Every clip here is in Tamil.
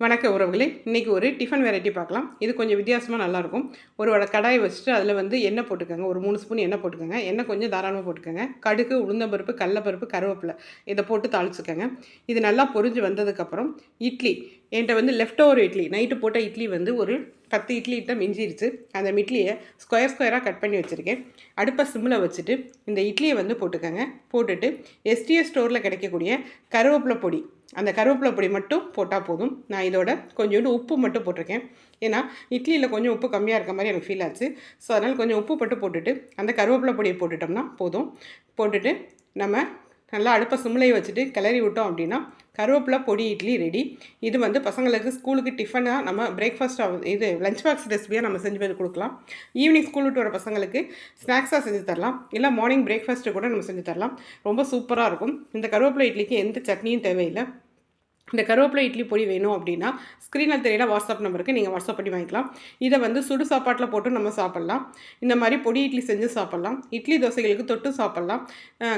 வணக்க உறவுகளே, இன்றைக்கி ஒரு டிஃபன் வெரைட்டி பார்க்கலாம். இது கொஞ்சம் வித்தியாசமாக நல்லாயிருக்கும். ஒரு கடாய் வச்சுட்டு அதில் வந்து எண்ணெய் போட்டுக்கோங்க. ஒரு 3 ஸ்பூன் எண்ணெய் போட்டுக்கோங்க. எண்ணெய் கொஞ்சம் தாராளமாக போட்டுக்கோங்க. கடுகு, உளுந்தம்பருப்பு, கடலப்பருப்பு, கருவேப்பிலை இதை போட்டு தாளிச்சுக்கோங்க. இது நல்லா பொரிஞ்சு வந்ததுக்கப்புறம் இட்லி, என்கிட்ட வந்து லெஃப்ட் ஓவர் இட்லி, நைட்டு போட்ட இட்லி வந்து ஒரு 10 இட்லி கிட்ட மிஞ்சிருச்சு. அந்த இட்லியை ஸ்கொயராக கட் பண்ணி வச்சுருக்கேன். அடுப்பை சிம்மில் வச்சுட்டு இந்த இட்லியை வந்து போட்டுக்கோங்க. போட்டுட்டு எஸ்டிஎஸ் ஸ்டோரில் கிடைக்கக்கூடிய கருவேப்பிலை பொடி, அந்த கருவேப்பிலை பொடி மட்டும் போட்டால் போதும். நான் இதோட கொஞ்சோண்டு உப்பு மட்டும் போட்டிருக்கேன். ஏன்னா இட்லியில் கொஞ்சம் உப்பு கம்மியாக இருக்க மாதிரி எனக்கு ஃபீல் ஆச்சு. ஸோ அதனால் கொஞ்சம் உப்பு மட்டும் போட்டுட்டு அந்த கருவேப்பிலை பொடியை போட்டுட்டோம்னா போதும். போட்டுட்டு நம்ம நல்லா அடுப்பை சிம்மிலே வச்சுட்டு கிளறி விட்டோம் அப்படின்னா கருவேப்பிலை பொடி இட்லி ரெடி. இது வந்து பசங்களுக்கு ஸ்கூலுக்கு டிஃபனாக நம்ம பிரேக்ஃபாஸ்ட்டாக இது லஞ்ச் பாக்ஸ் ரெசிபியாக நம்ம செஞ்சு போய் கொடுக்கலாம். ஈவினிங் ஸ்கூல் விட்டு வர பசங்களுக்கு ஸ்நாக்ஸாக செஞ்சு தரலாம். இல்லை மார்னிங் பிரேக்ஃபாஸ்ட்டு கூட நம்ம செஞ்சு தரலாம். ரொம்ப சூப்பராக இருக்கும். இந்த கருவேப்பிலை இட்லிக்கு எந்த சட்னியும் தேவையில்லை. இந்த கருவேப்பிலை இட்லி பொடி வேணும் அப்படின்னா ஸ்க்ரீனில் தெரியல வாட்ஸ்அப் நம்பருக்கு நீங்கள் வாட்ஸ்அப் பண்ணி வாங்கிக்கலாம். இதை வந்து சுடு சாப்பாட்டில் போட்டு நம்ம சாப்பிட்லாம். இந்த மாதிரி பொடி இட்லி செஞ்சு சாப்பிட்லாம். இட்லி தோசைகளுக்கு தொட்டு சாப்பிட்லாம்.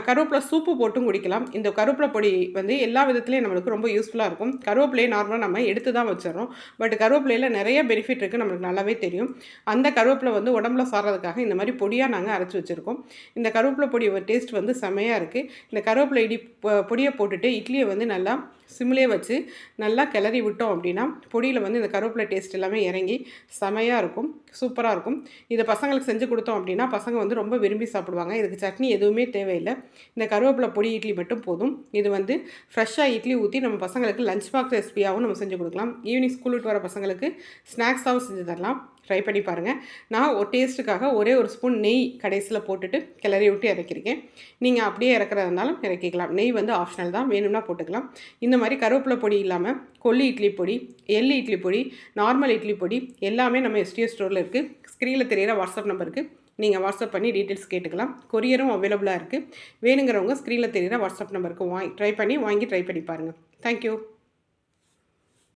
கருவேப்பிலை சூப்பு போட்டும் குடிக்கலாம். இந்த கருவேப்பிலை பொடி வந்து எல்லா விதத்துலேயும் நம்மளுக்கு ரொம்ப யூஸ்ஃபுல்லாக இருக்கும். கருவேப்பிலையை நார்மலாக நம்ம எடுத்து தான் வச்சிடறோம். பட் கருவேப்பிலையில் நிறைய பெனிஃபிட் இருக்குது, நம்மளுக்கு நல்லாவே தெரியும். அந்த கருவேப்பிலை வந்து உடம்புல சாறதுக்காக இந்த மாதிரி பொடியாக நாங்கள் அரைச்சி வச்சுருக்கோம். இந்த கருவேப்பிலை பொடி ஒரு டேஸ்ட் வந்து செமையாக இருக்குது. இந்த கருவேப்பிலை பொடியை போட்டுட்டு இட்லியை வந்து நல்லா சிம்மிலே வச்சு நல்லா கிளறி விட்டோம் அப்படின்னா பொடியில் வந்து இந்த கருவேப்பிலை டேஸ்ட் எல்லாமே இறங்கி செமையாக இருக்கும், சூப்பராக இருக்கும். இதை பசங்களுக்கு செஞ்சு கொடுத்தோம் அப்படின்னா பசங்க வந்து ரொம்ப விரும்பி சாப்பிடுவாங்க. இதுக்கு சட்னி எதுவுமே தேவையில்லை. இந்த கருவேப்பிலை பொடி இட்லி மட்டும் போதும். இது வந்து ஃப்ரெஷ்ஷாக இட்லி ஊற்றி நம்ம பசங்களுக்கு லஞ்ச் பாக்ஸ் ரெசிபியாகவும் நம்ம செஞ்சு கொடுக்கலாம். ஈவினிங் ஸ்கூல் விட்டு வர பசங்களுக்கு ஸ்நாக்ஸாகவும் செஞ்சு தரலாம். ட்ரை பண்ணி பாருங்கள். நான் ஒரு டேஸ்ட்டுக்காக ஒரே ஒரு ஸ்பூன் நெய் கடைசியில் போட்டுட்டு கிளறி விட்டு இறக்கிருக்கேன். நீங்கள் அப்படியே இறக்குறதா இருந்தாலும் இறக்கிக்கலாம். நெய் வந்து ஆப்ஷனல் தான், வேணும்னா போட்டுக்கலாம். இந்த மாதிரி கருவேப்பிலை பொடி இல்லாமல் கொல்லி இட்லி பொடி, எள்ளு இட்லி பொடி, நார்மல் இட்லி பொடி எல்லாமே நம்ம எஸ்டிஎஸ் ஸ்டோரில் இருக்குது. ஸ்க்ரீனில் தெரிகிற வாட்ஸ்அப் நம்பருக்கு நீங்கள் வாட்ஸ்அப் பண்ணி டீட்டெயில்ஸ் கேட்டுக்கலாம். கொரியரும் அவைலபிளாக இருக்குது. வேணுங்கிறவங்க ஸ்க்ரீனில் தெரிகிற வாட்ஸ்அப் நம்பருக்கு ட்ரை பண்ணி பாருங்கள். தேங்க்யூ.